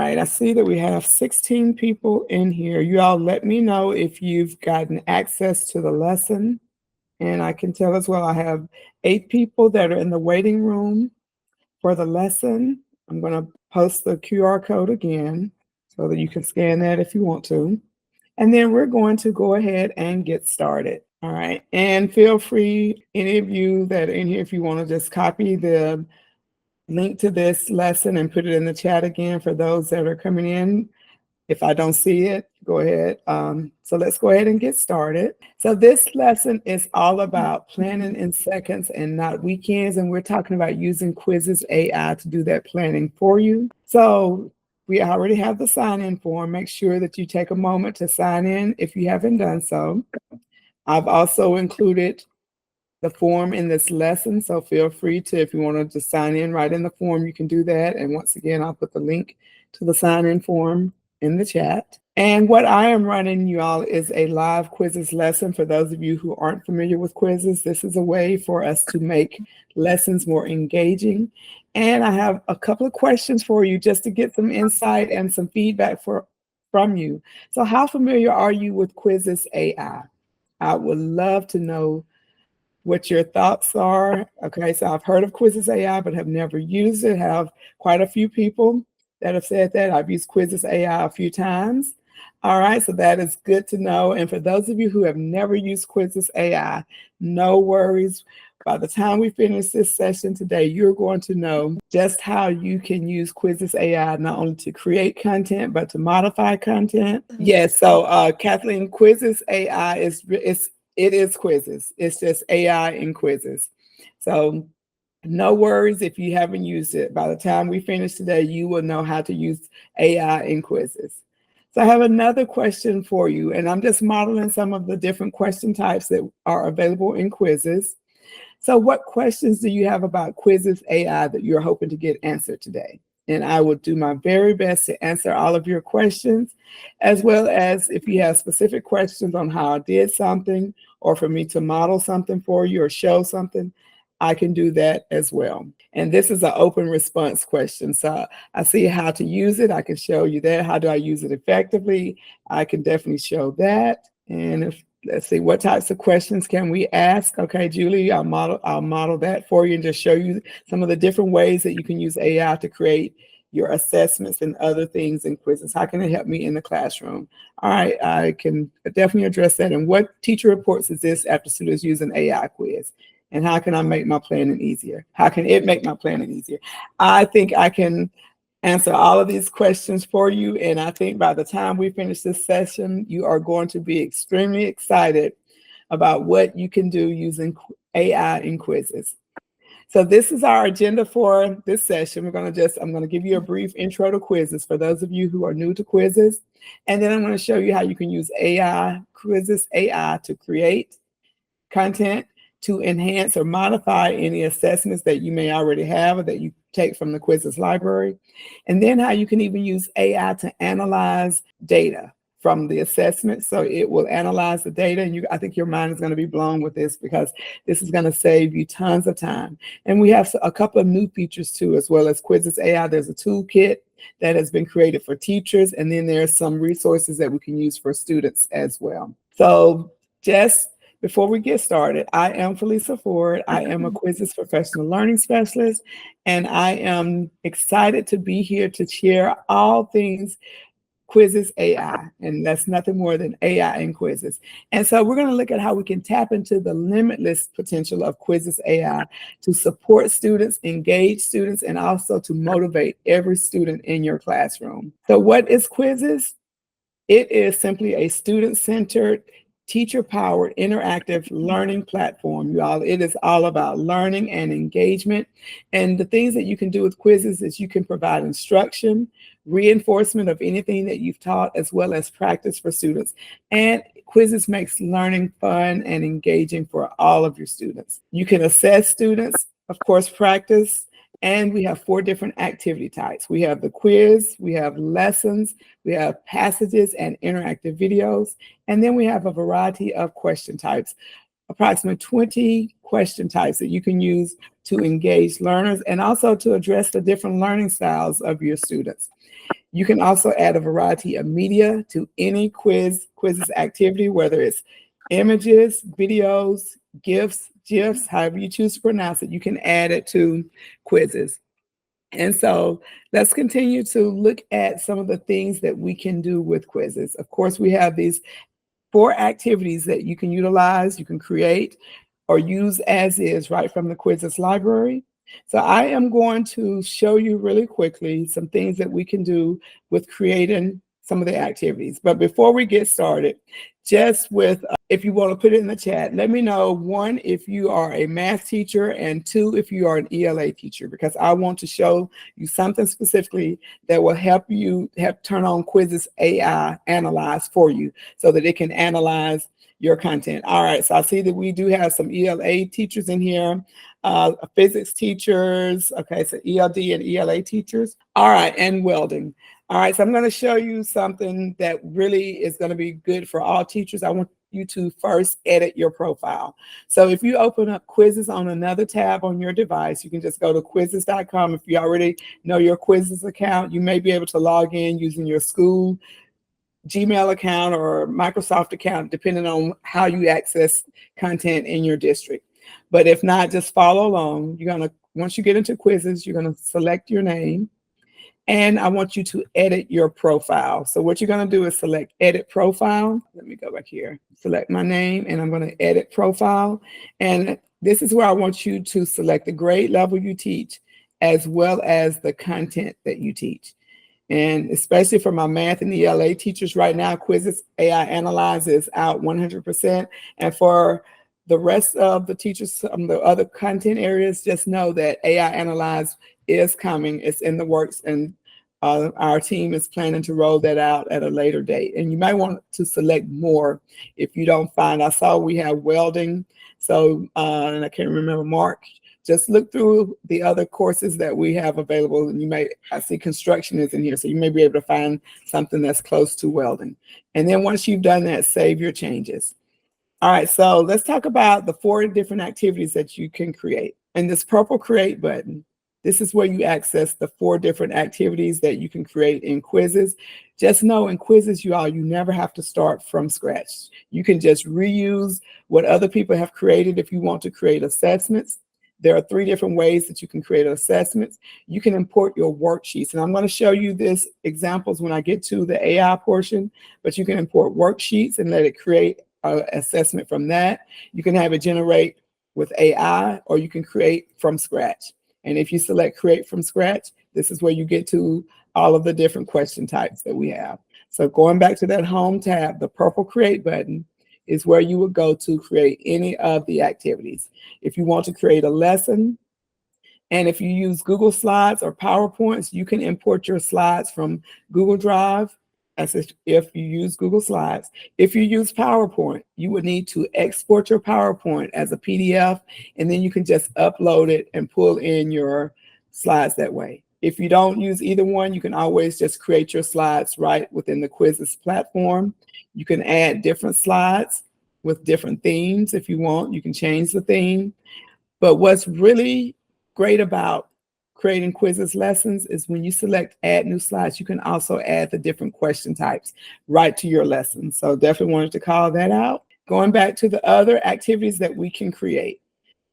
right, I see that we have 16 people in here. You all let me know if you've gotten access to the lesson. And I can tell as well, I have 8 people that are in the waiting room for the lesson. I'm going to post the QR code again so that you can scan that if you want to. And then we're going to go ahead and get started. All right. And feel free, any of you that are in here, if you want to just copy the link to this lesson and put it in the chat again for those that are coming in. If I don't see it, go ahead. So let's go ahead and get started. So this lesson is all about planning in seconds and not weekends. And we're talking about using Quizizz AI to do that planning for you. So we already have the sign-in form. Make sure that you take a moment to sign in if you haven't done so. I've also included the form in this lesson, so feel free to, if you want to just sign in right in the form, you can do that. And once again, I'll put the link to the sign-in form in the chat. And what I am running, you all, is a live Quizizz lesson. For those of you who aren't familiar with Quizizz, this is a way for us to make lessons more engaging. And I have a couple of questions for you just to get some insight and some feedback from you. So how familiar are you with Quizizz AI? I would love to know what your thoughts are. Okay, so I've heard of Quizizz AI, but have never used it. Have quite a few people that have said that. I've used Quizizz AI a few times. All right, so that is good to know. And for those of you who have never used Quizizz AI, no worries. By the time we finish this session today, you're going to know just how you can use Quizizz AI not only to create content, but to modify content. Yes, so Kathleen, Quizizz AI it is Quizizz. It's just AI in Quizizz. So no worries if you haven't used it. By the time we finish today, you will know how to use AI in Quizizz. So I have another question for you, and I'm just modeling some of the different question types that are available in Quizizz. So what questions do you have about Quizizz AI that you're hoping to get answered today? And I will do my very best to answer all of your questions, as well as if you have specific questions on how I did something, or for me to model something for you or show something, I can do that as well. And this is an open response question. So I see how to use it. I can show you that. How do I use it effectively? I can definitely show that. And let's see, what types of questions can we ask? Okay, Julie, I'll model that for you and just show you some of the different ways that you can use AI to create your assessments and other things in Quizizz. How can it help me in the classroom? All right, I can definitely address that. And what teacher reports is this after students use an AI quiz? And how can I make my planning easier? How can it make my planning easier? I think I can answer all of these questions for you. And I think by the time we finish this session, you are going to be extremely excited about what you can do using AI in Quizizz. So this is our agenda for this session. I'm going to give you a brief intro to Quizizz for those of you who are new to Quizizz. And then I'm going to show you how you can use Quizizz AI to create content, to enhance or modify any assessments that you may already have or that you take from the Quizizz library. And then how you can even use AI to analyze data from the assessment. So it will analyze the data, and I think your mind is going to be blown with this, because this is going to save you tons of time. And we have a couple of new features too, as well as Quizizz AI. There's a toolkit that has been created for teachers, and then there's some resources that we can use for students as well. So just before we get started, I am Felisa Ford. I am a Quizizz Professional Learning Specialist, and I am excited to be here to share all things Quizizz AI, and that's nothing more than AI in Quizizz. And so we're going to look at how we can tap into the limitless potential of Quizizz AI to support students, engage students, and also to motivate every student in your classroom. So what is Quizizz? It is simply a student-centered, teacher-powered, interactive learning platform, y'all. It is all about learning and engagement. And the things that you can do with Quizizz is you can provide instruction, reinforcement of anything that you've taught, as well as practice for students. And Quizizz makes learning fun and engaging for all of your students. You can assess students, of course, practice, and we have 4 different activity types. We have the quiz, we have lessons, we have passages and interactive videos, and then we have a variety of question types, approximately 20 question types that you can use to engage learners and also to address the different learning styles of your students. You can also add a variety of media to any Quizizz activity, whether it's images, videos, GIFs, however you choose to pronounce it, you can add it to Quizizz. And so let's continue to look at some of the things that we can do with Quizizz. Of course, we have these 4 activities that you can utilize, you can create, or use as is right from the Quizizz library. So I am going to show you really quickly some things that we can do with creating some of the activities. But before we get started, just with, if you want to put it in the chat, let me know, 1, if you are a math teacher, and 2, if you are an ELA teacher, because I want to show you something specifically that will help you turn on Quizizz AI Analyze for you so that it can analyze your content. All right, so I see that we do have some ELA teachers in here, physics teachers, okay, so ELD and ELA teachers. All right, and welding. All right, so I'm going to show you something that really is going to be good for all teachers. I want you to first edit your profile. So if you open up Quizizz on another tab on your device, you can just go to quizizz.com. If you already know your Quizizz account, you may be able to log in using your school Gmail account or Microsoft account, depending on how you access content in your district. But if not, just follow along. Once you get into Quizizz, you're going to select your name. And I want you to edit your profile. So what you're going to do is select edit profile. Let me go back here. Select my name, and I'm going to edit profile. And this is where I want you to select the grade level you teach, as well as the content that you teach. And especially for my math and ELA teachers right now, Quizizz AI Analyze is out 100%. And for the rest of the teachers, the other content areas, just know that AI Analyze is coming. It's in the works, and our team is planning to roll that out at a later date. And you might want to select more if you don't find. I saw we have welding, so and I can't remember Mark. Just look through the other courses that we have available, and I see construction is in here, so you may be able to find something that's close to welding. And then once you've done that, save your changes. All right, so let's talk about the 4 different activities that you can create. And this purple create button, this is where you access the 4 different activities that you can create in Quizizz. Just know in Quizizz, you never have to start from scratch. You can just reuse what other people have created if you want to create assessments. There are 3 different ways that you can create assessments. You can import your worksheets, and I'm going to show you this examples when I get to the AI portion, but you can import worksheets and let it create an assessment from that. You can have it generate with AI, or you can create from scratch. And if you select create from scratch, this is where you get to all of the different question types that we have. So going back to that home tab, the purple create button is where you would go to create any of the activities. If you want to create a lesson, and if you use Google Slides or PowerPoints, you can import your slides from Google Drive, as if you use Google Slides. If you use PowerPoint, you would need to export your PowerPoint as a PDF, and then you can just upload it and pull in your slides that way. If you don't use either one, you can always just create your slides right within the Quizizz platform. You can add different slides with different themes if you want. You can change the theme. But what's really great about creating Quizizz lessons is when you select add new slides, you can also add the different question types right to your lesson. So definitely wanted to call that out. Going back to the other activities that we can create.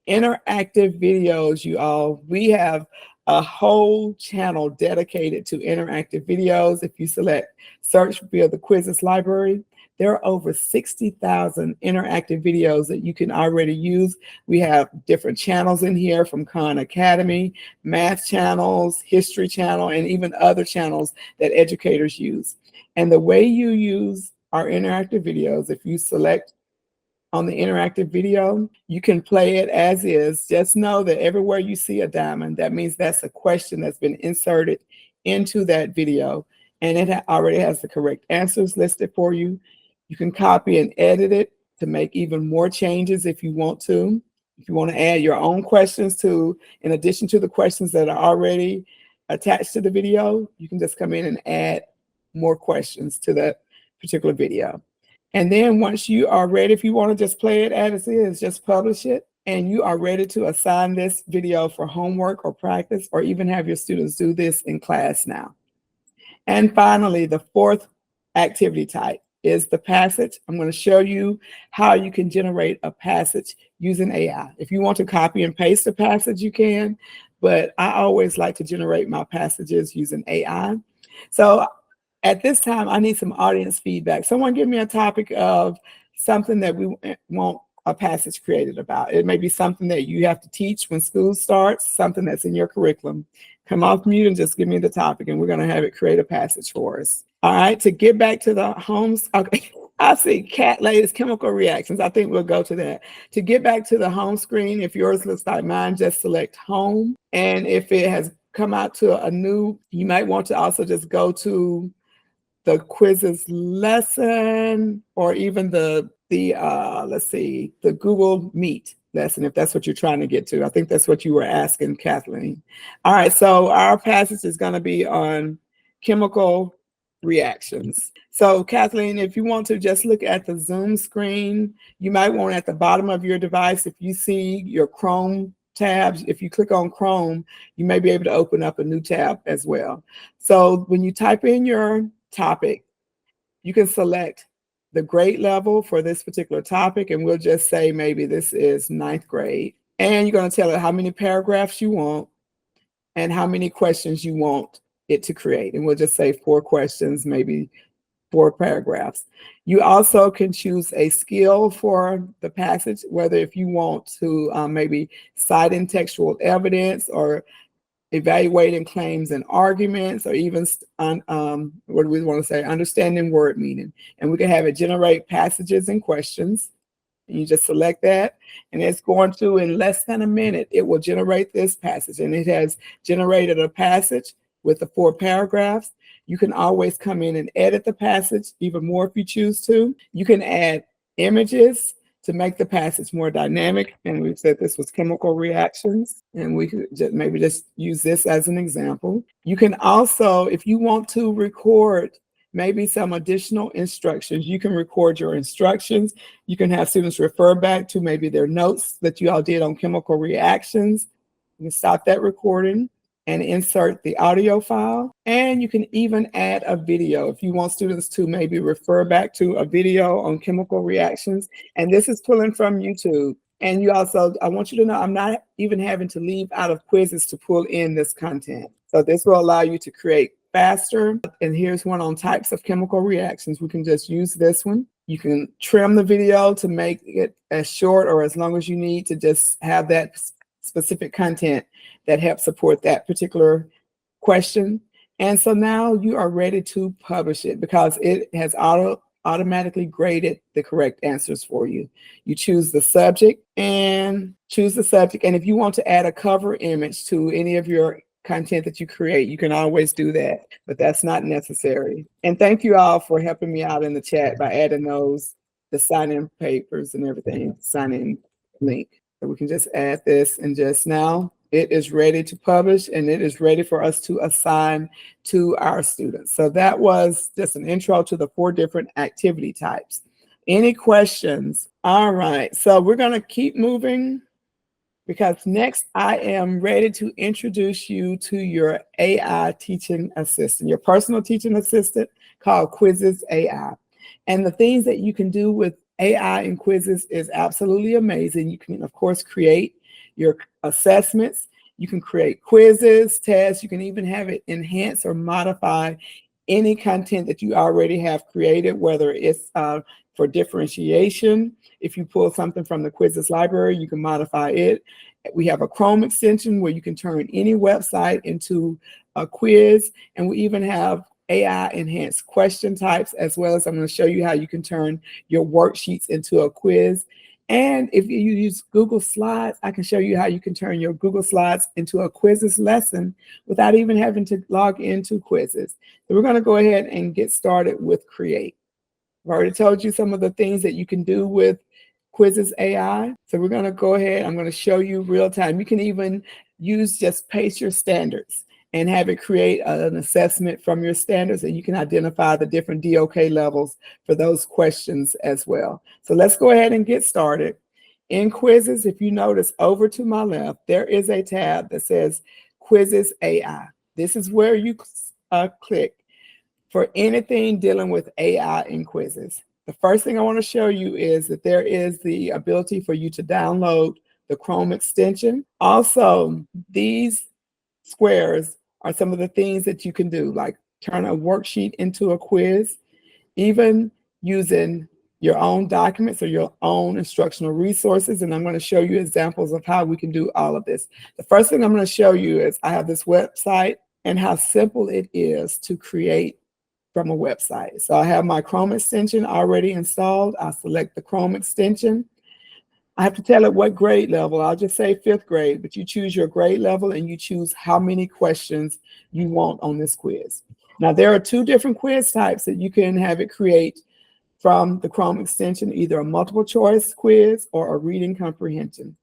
Interactive videos, you all. We have a whole channel dedicated to interactive videos. If you select search via the Quizizz library, there are over 60,000 interactive videos that you can already use. We have different channels in here, from Khan Academy, math channels, history channel, and even other channels that educators use. And the way you use our interactive videos, if you select on the interactive video, you can play it as is. Just know that everywhere you see a diamond, that means that's a question that's been inserted into that video, and it already has the correct answers listed for you. You can copy and edit it to make even more changes if you want to. If you want to add your own questions in addition to the questions that are already attached to the video, you can just come in and add more questions to that particular video. And then once you are ready, if you want to just play it as is, just publish it, and you are ready to assign this video for homework or practice, or even have your students do this in class now. And finally, the fourth activity type is the passage. I'm going to show you how you can generate a passage using AI. If you want to copy and paste a passage, you can, but I always like to generate my passages using AI. So at this time, I need some audience feedback. Someone give me a topic of something that we want a passage created about. It may be something that you have to teach when school starts, something that's in your curriculum. Come off mute and just give me the topic, and we're going to have it create a passage for us. All right, to get back to the homes, okay, I see cat latest chemical reactions. I think we'll go to that. To get back to the home screen, if yours looks like mine, just select home. And if it has come out to a new, you might want to also just go to the Quizizz lesson, or even the let's see, the Google Meet lesson, if that's what you're trying to get to. I think that's what you were asking, Kathleen. All right, so our passage is going to be on chemical reactions. So Kathleen, if you want to just look at the Zoom screen, you might want at the bottom of your device, if you see your Chrome tabs, if you click on Chrome, you may be able to open up a new tab as well. So when you type in your topic, you can select the grade level for this particular topic, and we'll just say maybe this is 9th grade. And you're going to tell it how many paragraphs you want and how many questions you want it to create. And we'll just say 4 questions, maybe 4 paragraphs. You also can choose a skill for the passage, whether if you want to maybe cite in textual evidence, or evaluating claims and arguments, or even what do we want to say, understanding word meaning. And we can have it generate passages and questions. And you just select that, and it's going to, in less than a minute, it will generate this passage. And it has generated a passage with the 4 paragraphs. You can always come in and edit the passage even more if you choose to. You can add images to make the passage more dynamic. And we said this was chemical reactions, and we could maybe just use this as an example. You can also, if you want to record maybe some additional instructions, you can record your instructions. You can have students refer back to maybe their notes that you all did on chemical reactions. You can stop that recording and insert the audio file. And you can even add a video if you want students to maybe refer back to a video on chemical reactions. And this is pulling from YouTube. And you also, I want you to know, I'm not even having to leave out of Quizizz to pull in this content. So this will allow you to create faster. And here's one on types of chemical reactions. We can just use this one. You can trim the video to make it as short or as long as you need to just have that specific content that helps support that particular question. And so now you are ready to publish it because it has automatically graded the correct answers for you. You choose the subject. And if you want to add a cover image to any of your content that you create, you can always do that, but that's not necessary. And thank you all for helping me out in the chat by adding those, the sign-in papers and everything, sign-in link. So we can just add this, and just now it is ready to publish, and it is ready for us to assign to our students. So that was just an intro to the 4 different activity types. Any questions? All right, so we're going to keep moving, because next I am ready to introduce you to your AI teaching assistant, your personal teaching assistant called Quizizz AI. And the things that you can do with AI and Quizizz is absolutely amazing. You can, of course, create your assessments. You can create quizzes, tests. You can even have it enhance or modify any content that you already have created, whether it's for differentiation. If you pull something from the Quizizz library, you can modify it. We have a Chrome extension where you can turn any website into a quiz. And we even have AI enhanced question types, as well as I'm going to show you how you can turn your worksheets into a quiz. And if you use Google Slides, I can show you how you can turn your Google Slides into a Quizizz lesson without even having to log into Quizizz. So we're going to go ahead and get started with Create. I've already told you some of the things that you can do with Quizizz AI. So we're going to go ahead. I'm going to show you real time. You can even just paste your standards and have it create an assessment from your standards, and you can identify the different DOK levels for those questions as well. So let's go ahead and get started. In Quizizz, if you notice over to my left, there is a tab that says Quizizz AI. This is where you click. for anything dealing with AI and quizzes. The first thing I want to show you is that there is the ability for you to download the Chrome extension. Also, these squares are some of the things that you can do, like turn a worksheet into a quiz, even using your own documents or your own instructional resources. And I'm going to show you examples of how we can do all of this. The first thing I'm going to show you is I have this website and how simple it is to create from a website. So I have my Chrome extension already installed. I select the Chrome extension. I have to tell it what grade level. I'll just say 5th grade, but you choose your grade level and you choose how many questions you want on this quiz. Now, there are 2 different quiz types that you can have it create from the Chrome extension, either a multiple choice quiz or a reading comprehension.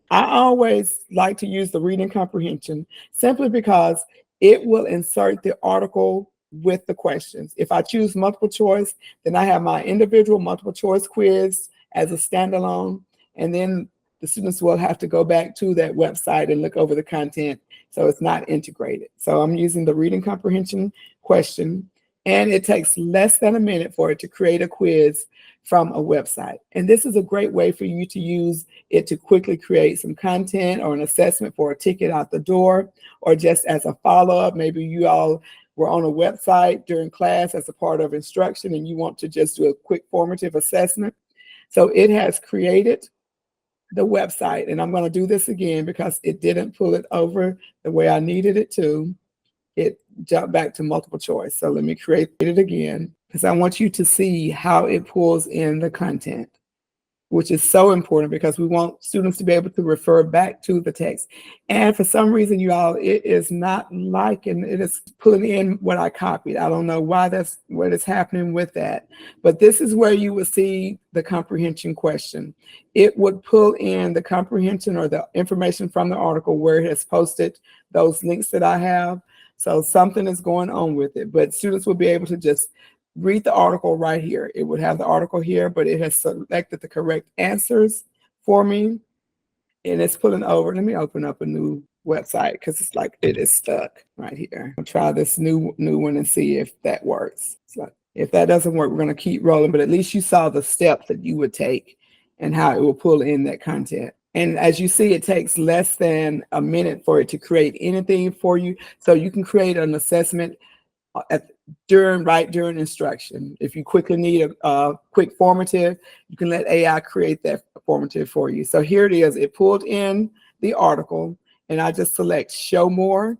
I always like to use the reading comprehension simply because it will insert the article with the questions. If I choose multiple choice, then I have my individual multiple choice quiz as a standalone, and then the students will have to go back to that website and look over the content, so it's not integrated. So I'm using the reading comprehension question, and it takes less than a minute for it to create a quiz from a website. And this is a great way for you to use it to quickly create some content or an assessment for a ticket out the door, or just as a follow-up. Maybe you all were on a website during class as a part of instruction and you want to just do a quick formative assessment. So it has created the website, and I'm going to do this again because it didn't pull it over the way I needed it to. It jumped back to multiple choice. So let me create it again because I want you to see how it pulls in the content, which is so important because we want students to be able to refer back to the text. And for some reason, you all, it is not liking, it is pulling in what I copied. I don't know why that's what is happening with that. But this is where you would see the comprehension question. It would pull in the comprehension or the information from the article where it has posted those links that I have. So something is going on with it, but students will be able to just read the article right here. It would have the article here, but it has selected the correct answers for me. And it's pulling over. Let me open up a new website because it's like it is stuck right here. I'll try this new one and see if that works. So if that doesn't work, we're going to keep rolling, but at least you saw the steps that you would take and how it will pull in that content. And as you see, it takes less than a minute for it to create anything for you. So you can create an assessment during instruction. If you quickly need a quick formative, you can let AI create that formative for you. So here it is. It pulled in the article, and I just select show more,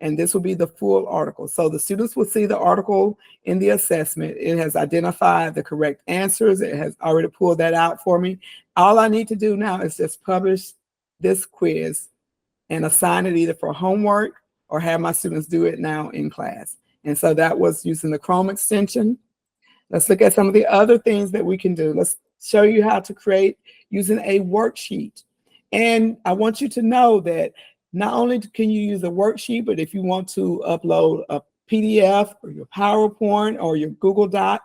and this will be the full article. So the students will see the article in the assessment. It has identified the correct answers. It has already pulled that out for me. All I need to do now is just publish this quiz and assign it either for homework or have my students do it now in class. And so that was using the Chrome extension. Let's look at some of the other things that we can do. Let's show you how to create using a worksheet. And I want you to know that not only can you use a worksheet, but if you want to upload a PDF or your PowerPoint or your Google Doc,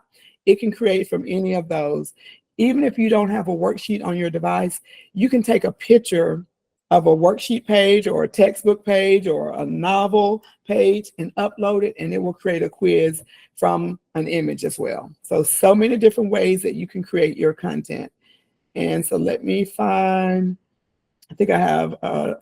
it can create from any of those. Even if you don't have a worksheet on your device, you can take a picture of a worksheet page or a textbook page or a novel page and upload it, and it will create a quiz from an image as well. So many different ways that you can create your content. And so let me find, I think I have a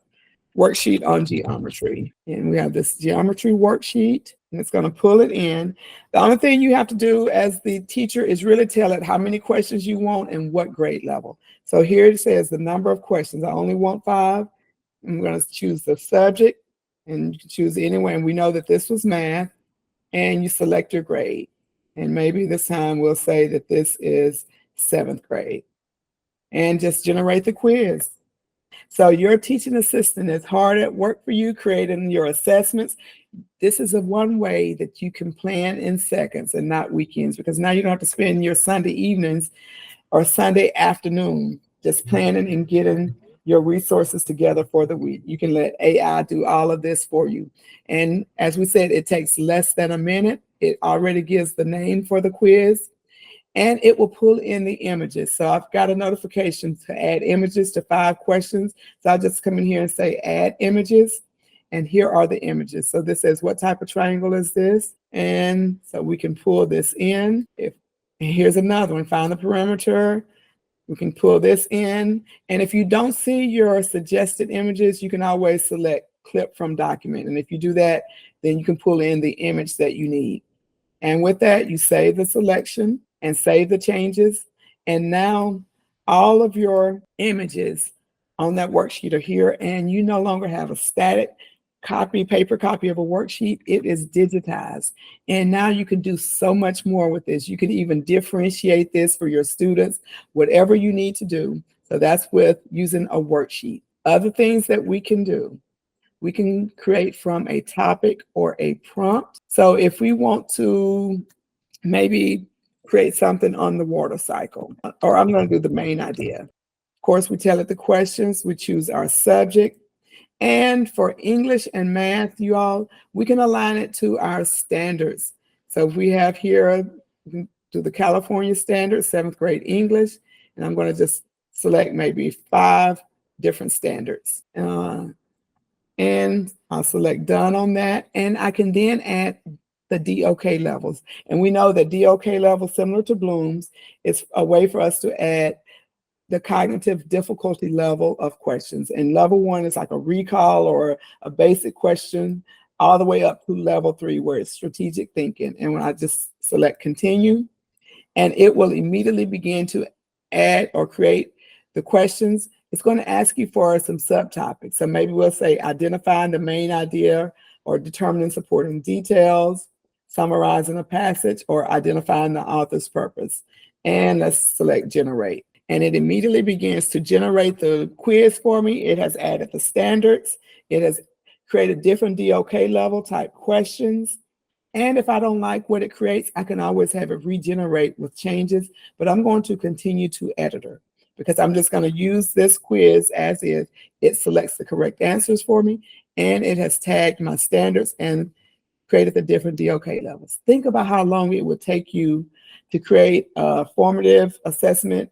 worksheet on geometry, and we have this geometry worksheet, and it's going to pull it in. The only thing you have to do as the teacher is really tell it how many questions you want and what grade level. So here it says the number of questions. I only want 5. I'm going to choose the subject, and you can choose anywhere. And we know that this was math, and you select your grade. And maybe this time we'll say that this is 7th grade, and just generate the quiz. So your teaching assistant is hard at work for you, creating your assessments. This is one way that you can plan in seconds and not weekends, because now you don't have to spend your Sunday evenings or Sunday afternoon just planning and getting your resources together for the week. You can let AI do all of this for you. And as we said, it takes less than a minute. It already gives the name for the quiz, and it will pull in the images. So I've got a notification to add images to 5 questions. So I'll just come in here and say add images, and here are the images. So this says, what type of triangle is this? And so we can pull this in. And here's another one, find the perimeter. We can pull this in. And if you don't see your suggested images, you can always select clip from document. And if you do that, then you can pull in the image that you need. And with that, you save the selection and save the changes. And now all of your images on that worksheet are here, and you no longer have a static paper copy of a worksheet. It is digitized. And now you can do so much more with this. You can even differentiate this for your students, whatever you need to do. So that's with using a worksheet. Other things that we can do, we can create from a topic or a prompt. So if we want to maybe create something on the water cycle, or I'm going to do the main idea. Of course, we tell it the questions, we choose our subject. And for English and math, you all, we can align it to our standards. So if we have here, we can do the California standard, 7th grade English, and I'm going to just select maybe 5 different standards. And I'll select done on that. And I can then add the DOK levels. And we know that DOK level, similar to Bloom's, is a way for us to add the cognitive difficulty level of questions. And level 1 is like a recall or a basic question, all the way up to level 3, where it's strategic thinking. And when I just select continue, and it will immediately begin to add or create the questions. It's going to ask you for some subtopics. So maybe we'll say identifying the main idea, or determining supporting details, summarizing a passage, or identifying the author's purpose. And let's select generate. And it immediately begins to generate the quiz for me. It has added the standards. It has created different DOK level type questions. And if I don't like what it creates, I can always have it regenerate with changes, but I'm going to continue to editor, because I'm just going to use this quiz as is. It selects the correct answers for me, and it has tagged my standards and created the different DOK levels. Think about how long it would take you to create a formative assessment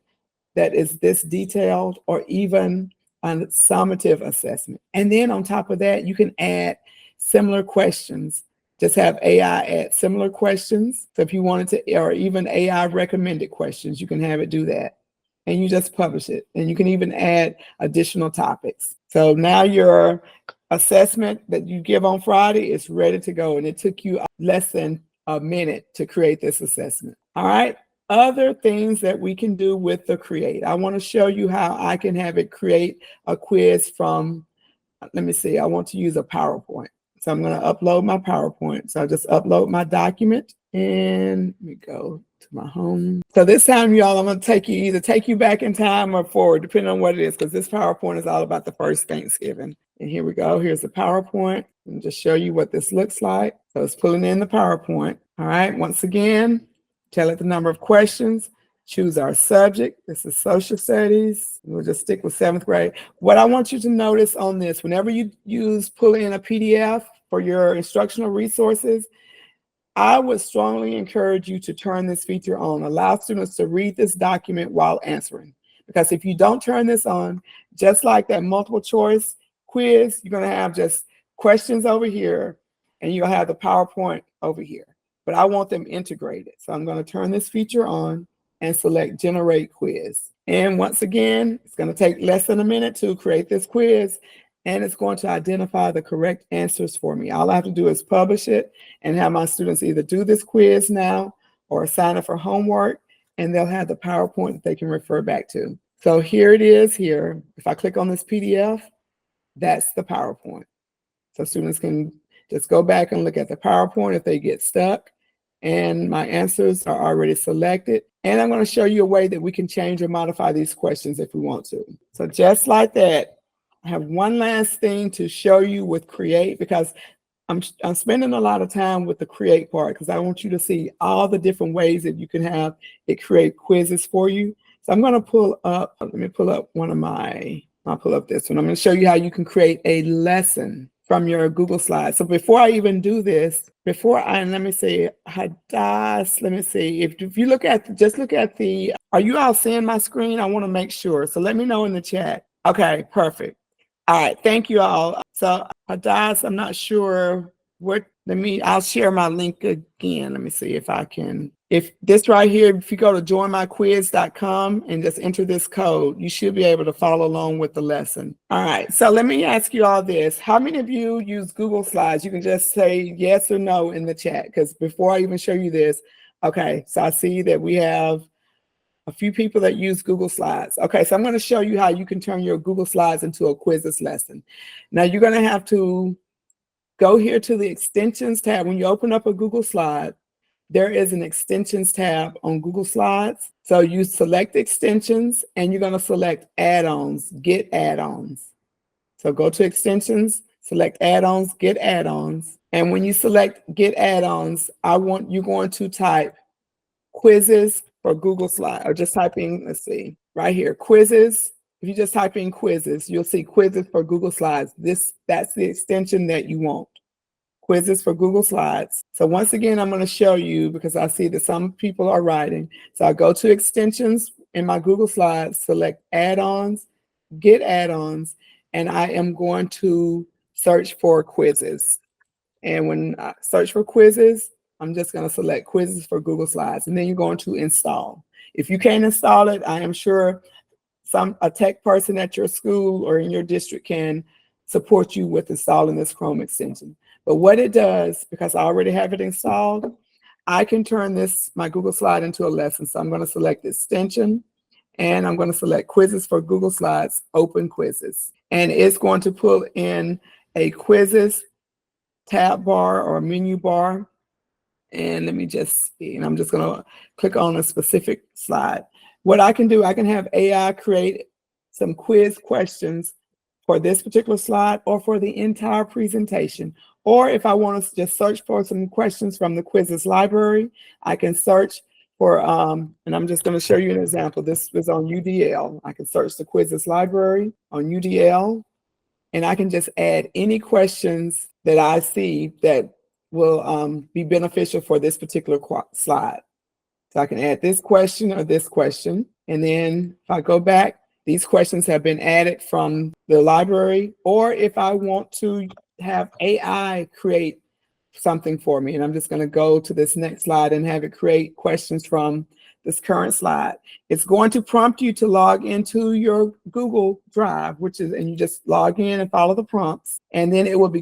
that is this detailed, or even a summative assessment. And then on top of that, you can add similar questions. Just have AI add similar questions. So if you wanted to, or even AI recommended questions, you can have it do that. And you just publish it. And you can even add additional topics. So now your assessment that you give on Friday is ready to go. And it took you less than a minute to create this assessment. All right. Other things that we can do with the Create. I want to show you how I can have it create a quiz from, let me see, I want to use a PowerPoint. So I'm going to upload my PowerPoint. So I just upload my document, and let me go to my home. So this time, y'all, I'm going to either take you back in time or forward, depending on what it is, because this PowerPoint is all about the first Thanksgiving. And here we go. Here's the PowerPoint. And just show you what this looks like. So it's pulling in the PowerPoint. All right. Once again, tell it the number of questions. Choose our subject. This is social studies. We'll just stick with 7th grade. What I want you to notice on this, whenever you pull in a PDF for your instructional resources, I would strongly encourage you to turn this feature on. Allow students to read this document while answering. Because if you don't turn this on, just like that multiple choice quiz, you're going to have just questions over here, and you'll have the PowerPoint over here. But I want them integrated. So I'm going to turn this feature on and select generate quiz. And once again, it's going to take less than a minute to create this quiz, and it's going to identify the correct answers for me. All I have to do is publish it and have my students either do this quiz now or sign up for homework, and they'll have the PowerPoint that they can refer back to. So here it is here. If I click on this PDF, that's the PowerPoint. So students can just go back and look at the PowerPoint if they get stuck. And my answers are already selected. And I'm going to show you a way that we can change or modify these questions if we want to. So just like that, I have one last thing to show you with Create, because I'm spending a lot of time with the Create part, because I want you to see all the different ways that you can have it create quizzes for you. So I'm going to pull up, let me pull up I'll pull up this one. I'm going to show you how you can create a lesson from your Google Slides. So before I even do this, let me see, if you look at, just look at the, are you all seeing my screen? I want to make sure. So let me know in the chat. Okay, perfect. All right, thank you all. So Hadass, I'm not sure what, I'll share my link again. Let me see if I can, if this right here, if you go to joinmyquiz.com and just enter this code, you should be able to follow along with the lesson. All right, so let me ask you all this. How many of you use Google Slides? You can just say yes or no in the chat, because before I even show you this, okay, so I see that we have a few people that use Google Slides. Okay, so I'm going to show you how you can turn your Google Slides into a Quizizz lesson. Now you're going to have to go here to the extensions tab. When you open up a Google Slide, there is an extensions tab on Google Slides. So you select extensions and you're going to select add-ons, get add-ons. So go to extensions, select add-ons, get add-ons. And when you select get add-ons, you're going to type Quizizz for Google Slide, or just type in, let's see, right here, Quizizz. If you just type in Quizizz, you'll see Quizizz for Google Slides. That's the extension that you want. Quizizz for Google Slides. So once again, I'm going to show you, because I see that some people are writing. So I go to extensions in my Google Slides, select add-ons, get add-ons, and I am going to search for Quizizz. And when I search for Quizizz, I'm just going to select Quizizz for Google Slides, and then you're going to install. If you can't install it, I am sure a tech person at your school or in your district can support you with installing this Chrome extension. But what it does, because I already have it installed, I can turn my Google Slide into a lesson. So I'm going to select extension, and I'm going to select Quizizz for Google Slides, open Quizizz. And it's going to pull in a Quizizz tab bar or menu bar. And let me just see, and I'm just going to click on a specific slide. What I can do, I can have AI create some quiz questions for this particular slide or for the entire presentation. Or if I want to just search for some questions from the Quizizz library, I can search for, and I'm just going to show you an example. This is on UDL. I can search the Quizizz library on UDL, and I can just add any questions that I see that will be beneficial for this particular slide. So I can add this question or this question. And then if I go back, these questions have been added from the library. Or if I want to have AI create something for me, and I'm just going to go to this next slide and have it create questions from this current slide. It's going to prompt you to log into your Google Drive, and you just log in and follow the prompts. And then it will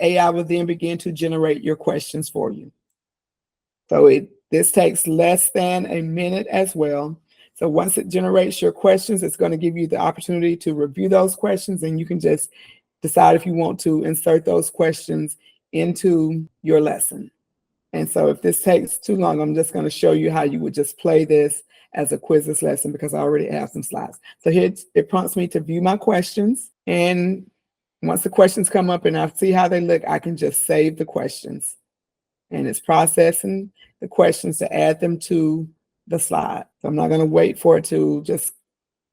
AI will then begin to generate your questions for you. So this takes less than a minute as well. So once it generates your questions, it's going to give you the opportunity to review those questions, and you can just decide if you want to insert those questions into your lesson. And so if this takes too long, I'm just going to show you how you would just play this as a Quizizz lesson, because I already have some slides. So here it prompts me to view my questions. And once the questions come up and I see how they look, I can just save the questions. And it's processing the questions to add them to the slide. So I'm not going to wait for it to just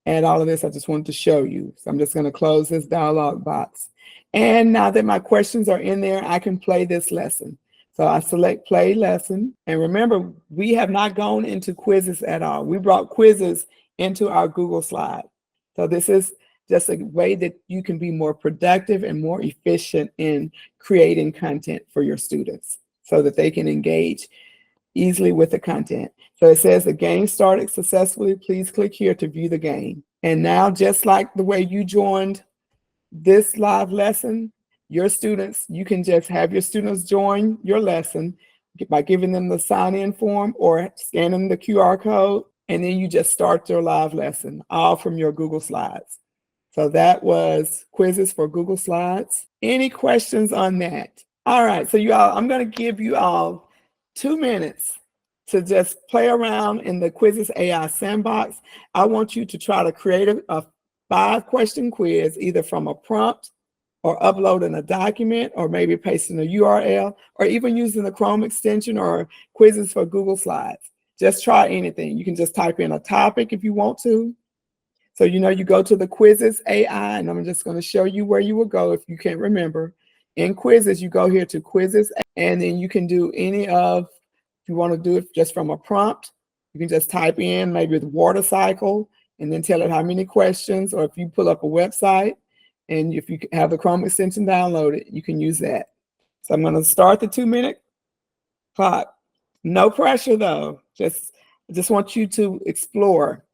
add all of this. I just wanted to show you. So I'm just going to close this dialog box. And now that my questions are in there, I can play this lesson. So I select play lesson. And remember, we have not gone into Quizizz at all. We brought Quizizz into our Google Slide. So this is just a way that you can be more productive and more efficient in creating content for your students so that they can engage easily with the content. So it says the game started successfully. Please click here to view the game. And now, just like the way you joined this live lesson, your students, you can just have your students join your lesson by giving them the sign-in form or scanning the QR code, and then you just start your live lesson, all from your Google Slides. So that was Quizizz for Google Slides. Any questions on that? All right, so you all, I'm going to give you all 2 minutes to just play around in the Quizizz AI sandbox. I want you to try to create a 5-question quiz, either from a prompt or uploading a document, or maybe pasting a URL, or even using the Chrome extension or Quizizz for Google Slides. Just try anything. You can just type in a topic if you want to. So, you go to the Quizizz AI, and I'm just going to show you where you will go if you can't remember. In Quizizz, you go here to Quizizz, and then you can do if you want to do it just from a prompt, you can just type in maybe the water cycle and then tell it how many questions, or if you pull up a website And if you have the Chrome extension downloaded, you can use that. So I'm going to start the 2-minute clock. No pressure though. Just want you to explore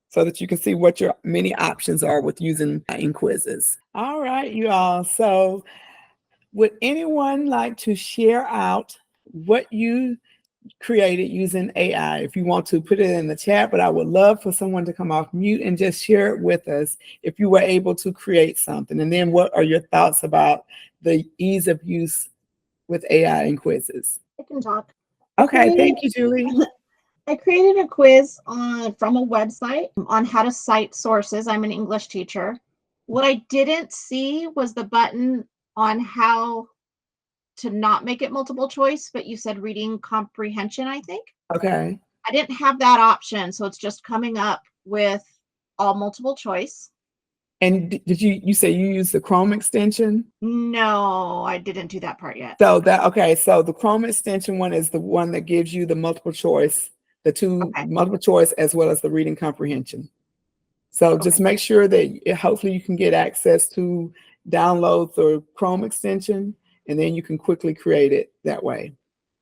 so that you can see what your many options are with using in Quizizz. All right, you all. So would anyone like to share out what you created using AI? If you want to put it in the chat, but I would love for someone to come off mute and just share it with us if you were able to create something. And then what are your thoughts about the ease of use with AI in Quizizz? I can talk. Okay, thank you, Julie. I created a quiz from a website on how to cite sources. I'm an English teacher. What I didn't see was the button on how to not make it multiple choice, but you said reading comprehension, I think. Okay. I didn't have that option, so it's just coming up with all multiple choice. And did you say you use the Chrome extension? No, I didn't do that part yet. So so the Chrome extension one is the one that gives you the multiple choice, the two multiple choice as well as the reading comprehension. So just make sure that hopefully you can get access to download the Chrome extension, and then you can quickly create it that way.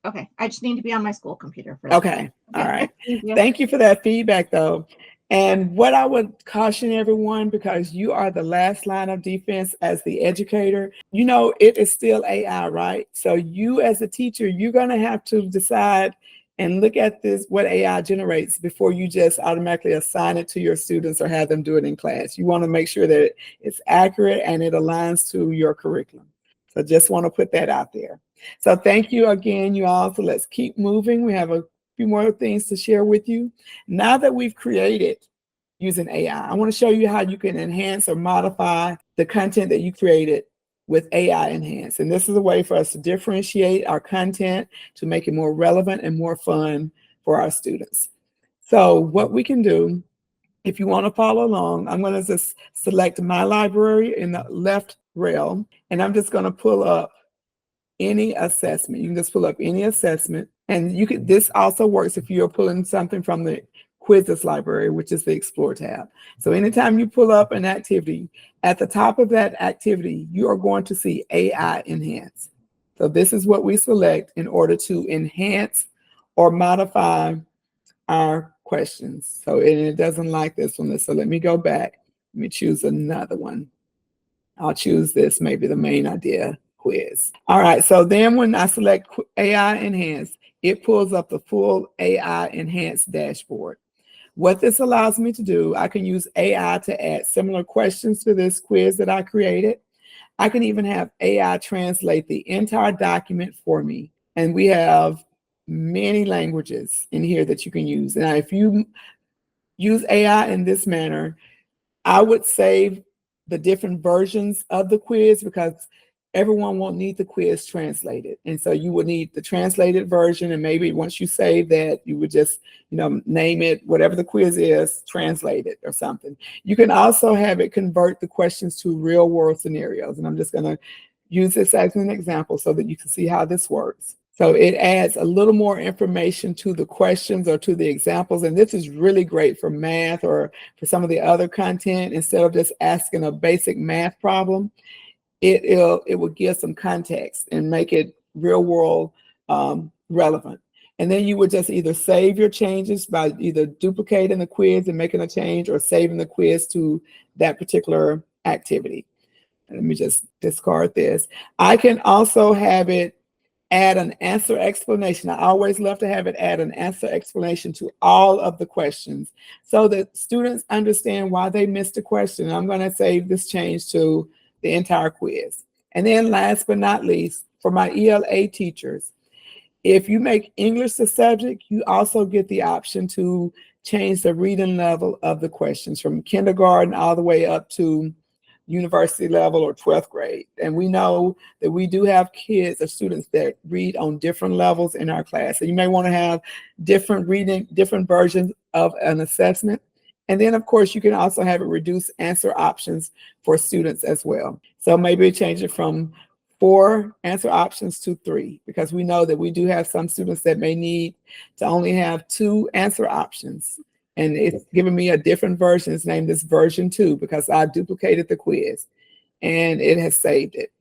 Okay, I just need to be on my school computer for that. Okay, all right. Thank you for that feedback though. And what I would caution everyone, because you are the last line of defense as the educator, you know, it is still AI, right? So you as a teacher, you're going to have to decide and look at this, what AI generates, before you just automatically assign it to your students or have them do it in class. You want to make sure that it's accurate and it aligns to your curriculum. So just want to put that out there. So thank you again, you all. So let's keep moving. We have a few more things to share with you. Now that we've created using AI, I want to show you how you can enhance or modify the content that you created with AI enhanced. And this is a way for us to differentiate our content to make it more relevant and more fun for our students. So what we can do, if you want to follow along, I'm going to just select my library in the left rail, and I'm just going to pull up any assessment. You can just pull up any assessment, and you could, this also works if you're pulling something from the Quizizz library, which is the Explore tab. So anytime you pull up an activity, at the top of that activity, you are going to see AI Enhance. So this is what we select in order to enhance or modify our questions. So it doesn't like this one. So let me go back. Let me choose another one. I'll choose this, maybe the main idea quiz. All right, so then when I select AI Enhanced, it pulls up the full AI Enhanced dashboard. What this allows me to do, I can use AI to add similar questions to this quiz that I created. I can even have AI translate the entire document for me. And we have many languages in here that you can use. Now, if you use AI in this manner, I would save the different versions of the quiz, because everyone won't need the quiz translated. And so you would need the translated version, and maybe once you save that, you would just, you know, name it, whatever the quiz is, translate it or something. You can also have it convert the questions to real world scenarios. And I'm just gonna use this as an example so that you can see how this works. So it adds a little more information to the questions or to the examples. And this is really great for math or for some of the other content. Instead of just asking a basic math problem, it will give some context and make it real world relevant. And then you would just either save your changes by either duplicating the quiz and making a change, or saving the quiz to that particular activity. Let me just discard this. I can also have it add an answer explanation. I always love to have it add an answer explanation to all of the questions so that students understand why they missed a question. I'm going to save this change to the entire quiz. And then last but not least, for my ELA teachers, if you make English the subject, you also get the option to change the reading level of the questions from kindergarten all the way up to university level or 12th grade. And we know that we do have kids or students that read on different levels in our class. So you may want to have different reading, different versions of an assessment. And then of course you can also have it reduce answer options for students as well. So maybe change it from 4 answer options to 3, because we know that we do have some students that may need to only have 2 answer options. And it's giving me a different version. It's named this version 2 because I duplicated the quiz. and it has saved it.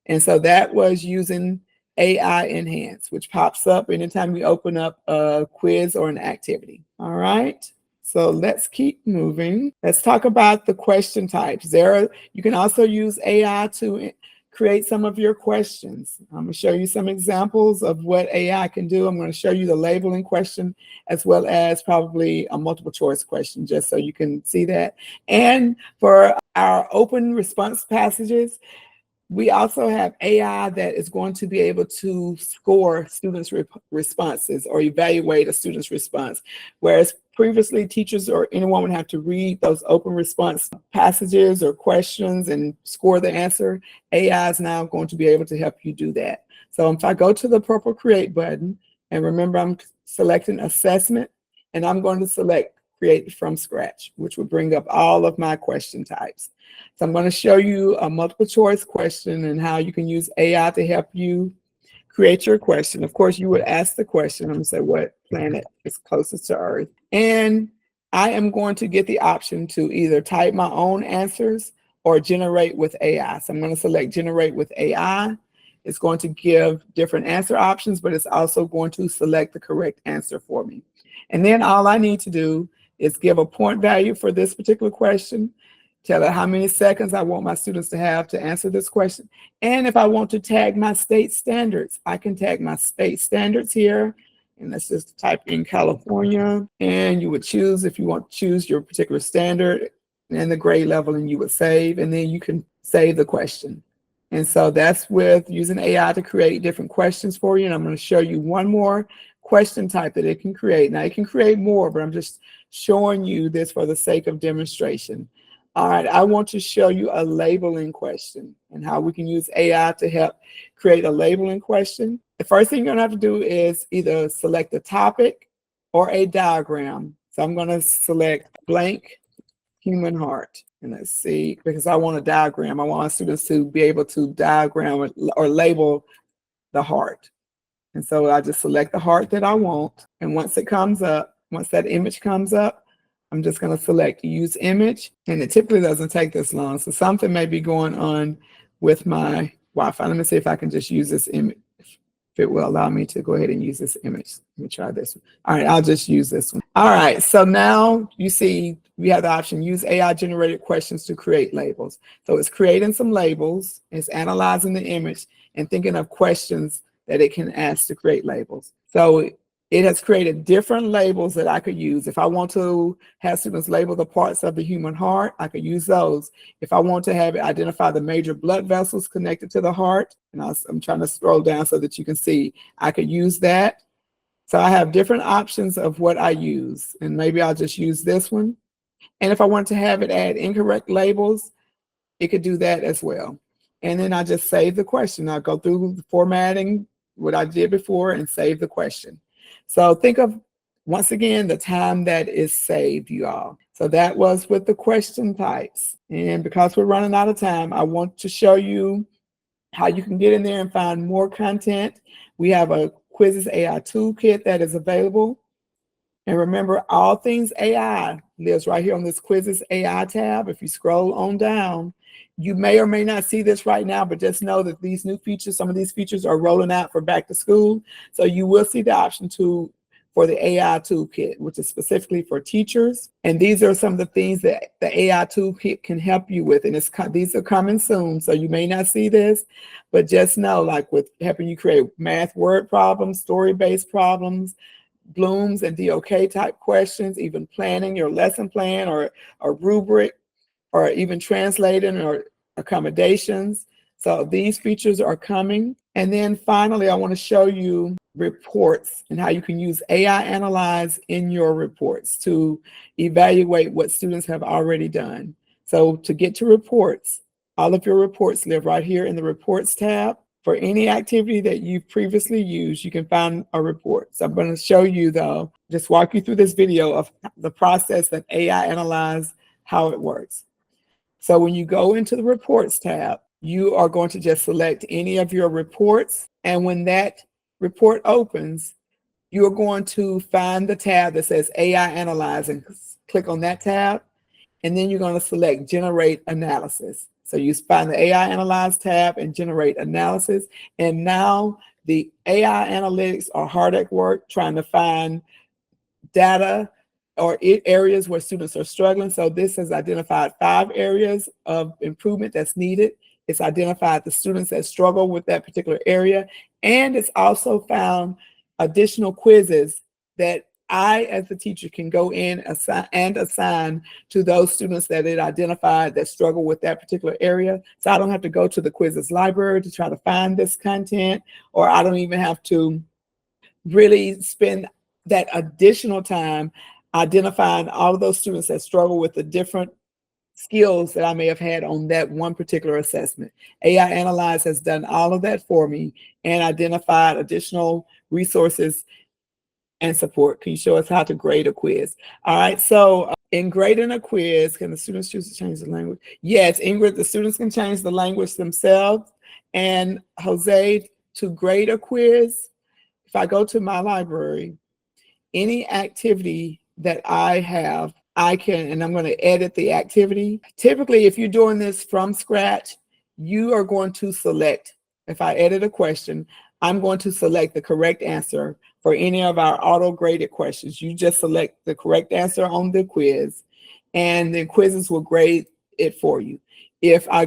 And so that was using AI Enhance, which pops up anytime you open up a quiz or an activity. All right. So let's keep moving. Let's talk about the question types. You can also use AI to create some of your questions. I'm going to show you some examples of what AI can do. I'm going to show you the labeling question as well as probably a multiple choice question, just so you can see that. And for our open response passages, we also have AI that is going to be able to score students' responses or evaluate a student's response. Whereas previously teachers or anyone would have to read those open response passages or questions and score the answer, AI is now going to be able to help you do that. So if I go to the purple create button, and remember I'm selecting assessment, and I'm going to select create from scratch, which will bring up all of my question types. So I'm going to show you a multiple choice question and how you can use AI to help you create your question. Of course, you would ask the question. I'm going to say, what planet is closest to Earth? And I am going to get the option to either type my own answers or generate with AI. So I'm going to select generate with AI. It's going to give different answer options, but it's also going to select the correct answer for me. And then all I need to do is give a point value for this particular question, tell it how many seconds I want my students to have to answer this question. And if I want to tag my state standards, I can tag my state standards here. And let's just type in California. And you would choose, if you want to choose your particular standard and the grade level, and you would save, and then you can save the question. And so that's with using AI to create different questions for you. And I'm going to show you one more question type that it can create. Now it can create more, but I'm just showing you this for the sake of demonstration. All right, I want to show you a labeling question and how we can use AI to help create a labeling question. The first thing you're gonna have to do is either select a topic or a diagram. So I'm gonna select blank human heart. And let's see, because I want a diagram. I want students to be able to diagram or label the heart. And so I just select the heart that I want. And once it comes up, once that image comes up, I'm just going to select use image. And it typically doesn't take this long. So something may be going on with my Wi-Fi. Let me see if I can just use this image. If it will allow me to go ahead and use this image. Let me try this one. All right, I'll just use this one. All right, so now you see we have the option use AI generated questions to create labels. So it's creating some labels, it's analyzing the image and thinking of questions that it can ask to create labels. So it has created different labels that I could use. If I want to have students label the parts of the human heart, I could use those. If I want to have it identify the major blood vessels connected to the heart, and I'm trying to scroll down so that you can see, I could use that. So I have different options of what I use, and maybe I'll just use this one. And if I want to have it add incorrect labels, it could do that as well. And then I just save the question. I'll go through the formatting, what I did before, and save the question. So think of, once again, the time that is saved, you all. So that was with the question types. And because we're running out of time, I want to show you how you can get in there and find more content. We have a Quizizz AI toolkit that is available. And remember, all things AI lives right here on this Quizizz AI tab. If you scroll on down, you may or may not see this right now, but just know that these new features, some of these features are rolling out for back to school. So you will see the option for the AI toolkit, which is specifically for teachers. And these are some of the things that the AI toolkit can help you with. And these are coming soon, so you may not see this, but just know, like with helping you create math word problems, story-based problems, Bloom's and DOK type questions, even planning your lesson plan or a rubric, or even translating or accommodations. So these features are coming. And then finally, I want to show you reports and how you can use AI Analyze in your reports to evaluate what students have already done. So to get to reports, all of your reports live right here in the reports tab. For any activity that you've previously used, you can find a report. So I'm going to show you, though, just walk you through this video of the process that AI Analyze, how it works. So when you go into the reports tab, you are going to just select any of your reports. And when that report opens, you're going to find the tab that says AI Analyze and click on that tab. And then you're going to select Generate Analysis. So you find the AI Analyze tab and generate analysis. And now the AI analytics are hard at work trying to find data or areas where students are struggling. So this has identified 5 areas of improvement that's needed. It's identified the students that struggle with that particular area. And it's also found additional quizzes that I, as the teacher, can go in and assign to those students that it identified that struggle with that particular area. So I don't have to go to the Quizizz library to try to find this content, or I don't even have to really spend that additional time identifying all of those students that struggle with the different skills that I may have had on that one particular assessment. AI Analyze has done all of that for me and identified additional resources and support. Can you show us how to grade a quiz? All right, so in grading a quiz, can the students choose to change the language? Yes, Ingrid, the students can change the language themselves. And Jose, to grade a quiz, if I go to my library, any activity that I have, I can, and I'm going to edit the activity. Typically, if you're doing this from scratch, you are going to select, if I edit a question, I'm going to select the correct answer for any of our auto-graded questions. You just select the correct answer on the quiz, and the Quizizz will grade it for you. If I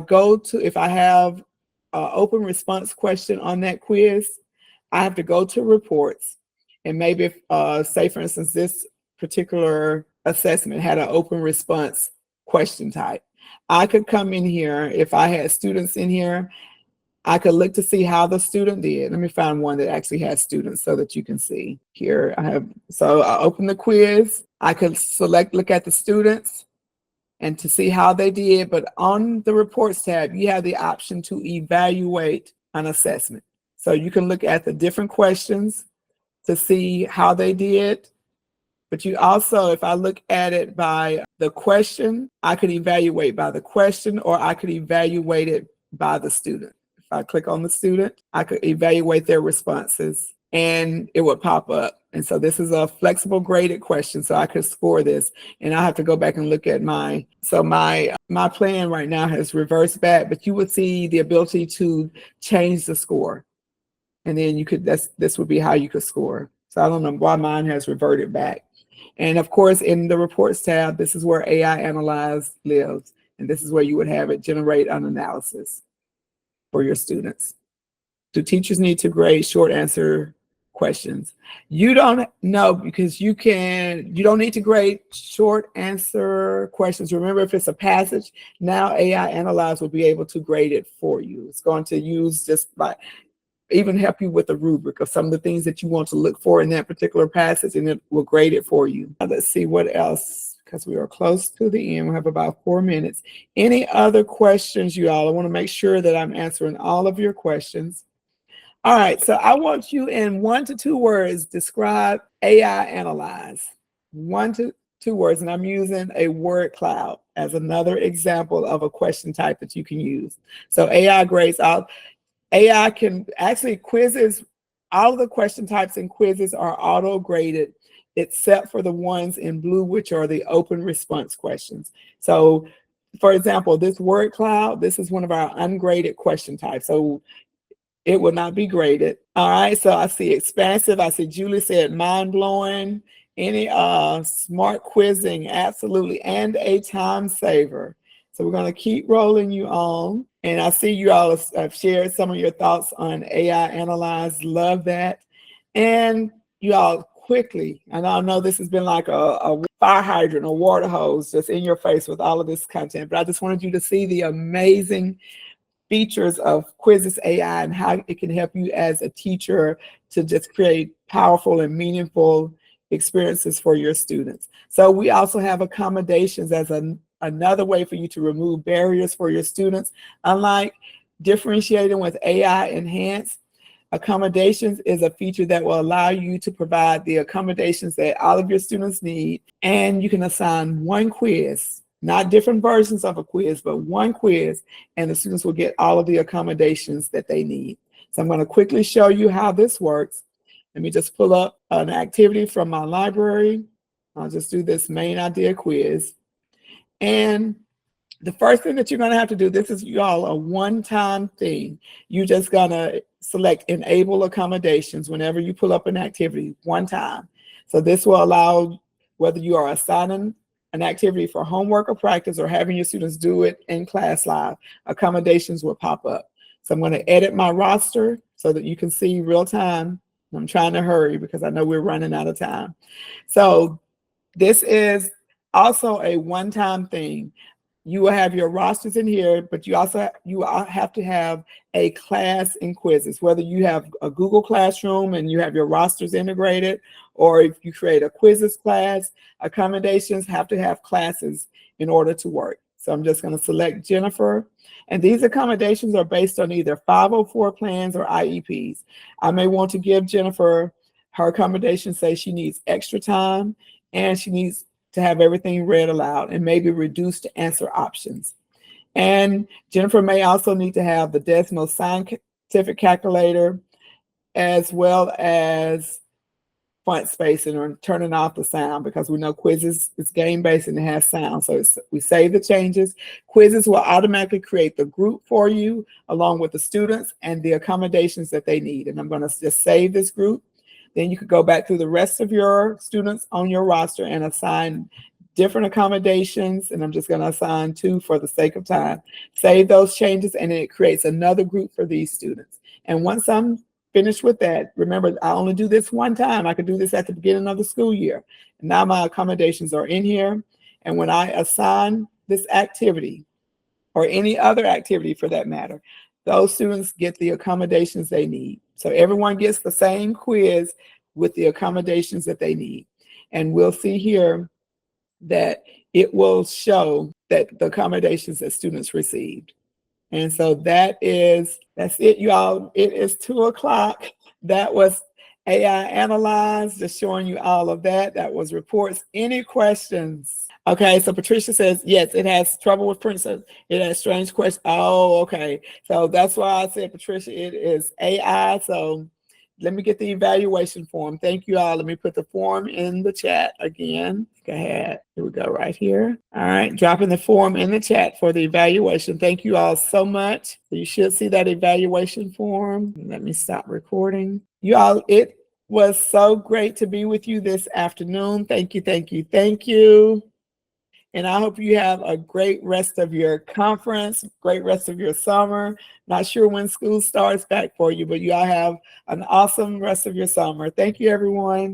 have an open response question on that quiz, I have to go to reports, and maybe if, say for instance, this particular assessment had an open response question type, I could come in here. If I had students in here, I could look to see how the student did. Let me find one that actually has students so that you can see. Here I have, so I open the quiz. I could look at the students and to see how they did. But on the reports tab, you have the option to evaluate an assessment. So you can look at the different questions to see how they did. But you also, if I look at it by the question, I could evaluate by the question, or I could evaluate it by the student. If I click on the student, I could evaluate their responses and it would pop up. And so this is a flexible graded question. So I could score this, and I have to go back and look at my plan right now has reversed back, but you would see the ability to change the score. And then you could, this would be how you could score. So I don't know why mine has reverted back. And of course, in the reports tab, this is where AI Analyze lives. And this is where you would have it generate an analysis for your students. Do teachers need to grade short answer questions? You don't know, because you don't need to grade short answer questions. Remember, if it's a passage, now AI Analyze will be able to grade it for you. It's going to use even help you with a rubric of some of the things that you want to look for in that particular passage, and it will grade it for you. Now, let's see what else, because we are close to the end. We have about 4 minutes. Any other questions, you all? I want to make sure that I'm answering all of your questions. All right, so I want you in 1 to 2 words, describe AI Analyze. 1 to 2 words, and I'm using a word cloud as another example of a question type that you can use. So AI grades out. AI can actually, Quizizz, all of the question types in Quizizz are auto graded, except for the ones in blue, which are the open response questions. So for example, this word cloud, this is one of our ungraded question types. So it will not be graded. All right, so I see expansive. I see Julie said mind blowing. Any smart quizzing, absolutely, and a time saver. So we're going to keep rolling you on. And I see you all have shared some of your thoughts on AI Analyze. Love that. And you all quickly, and I know this has been like a fire hydrant, a water hose just in your face with all of this content, but I just wanted you to see the amazing features of Quizizz AI and how it can help you as a teacher to just create powerful and meaningful experiences for your students. So we also have accommodations as another way for you to remove barriers for your students. Unlike differentiating with AI Enhanced, accommodations is a feature that will allow you to provide the accommodations that all of your students need, and you can assign one quiz, not different versions of a quiz, but one quiz, and the students will get all of the accommodations that they need. So I'm going to quickly show you how this works. Let me just pull up an activity from my library. I'll just do this main idea quiz. And The first thing that you're going to have to do, this is y'all a one-time thing. You're just going to select enable accommodations whenever you pull up an activity, one time. So this will allow, whether you are assigning an activity for homework or practice or having your students do it in class live, accommodations will pop up. So I'm going to edit my roster so that you can see real time. I'm trying to hurry because I know we're running out of time. So this is also a one-time thing. You will have your rosters in here, but you also have to have a class in Quizizz, whether you have a Google Classroom and you have your rosters integrated, or if you create a Quizizz class, accommodations have to have classes in order to work. So I'm just going to select Jennifer, and these accommodations are based on either 504 plans or IEPs. I may want to give Jennifer her accommodation, say she needs extra time and she needs to have everything read aloud and maybe reduced to answer options. And Jennifer may also need to have the decimal scientific calculator as well as font spacing or turning off the sound, because we know Quizizz is game-based and it has sound. So we save the changes. Quizizz will automatically create the group for you along with the students and the accommodations that they need. And I'm going to just save this group. Then you could go back through the rest of your students on your roster and assign different accommodations. And I'm just going to assign 2 for the sake of time. Save those changes and it creates another group for these students. And once I'm finished with that, remember, I only do this one time. I could do this at the beginning of the school year. And now my accommodations are in here. And when I assign this activity or any other activity for that matter, those students get the accommodations they need. So everyone gets the same quiz with the accommodations that they need. And we'll see here that it will show that the accommodations that students received. And so that's it, y'all. It is 2 o'clock. That was AI Analyze, just showing you all of that. That was reports. Any questions? Okay, so Patricia says, yes, it has trouble with Princess. It has strange questions. Oh, okay. So that's why I said, Patricia, it is AI. So let me get the evaluation form. Thank you all. Let me put the form in the chat again. Go ahead. Here we go right here. All right, dropping the form in the chat for the evaluation. Thank you all so much. So you should see that evaluation form. Let me stop recording. You all, it was so great to be with you this afternoon. Thank you, thank you, thank you. And I hope you have a great rest of your conference, great rest of your summer. Not sure when school starts back for you, but you all have an awesome rest of your summer. Thank you, everyone.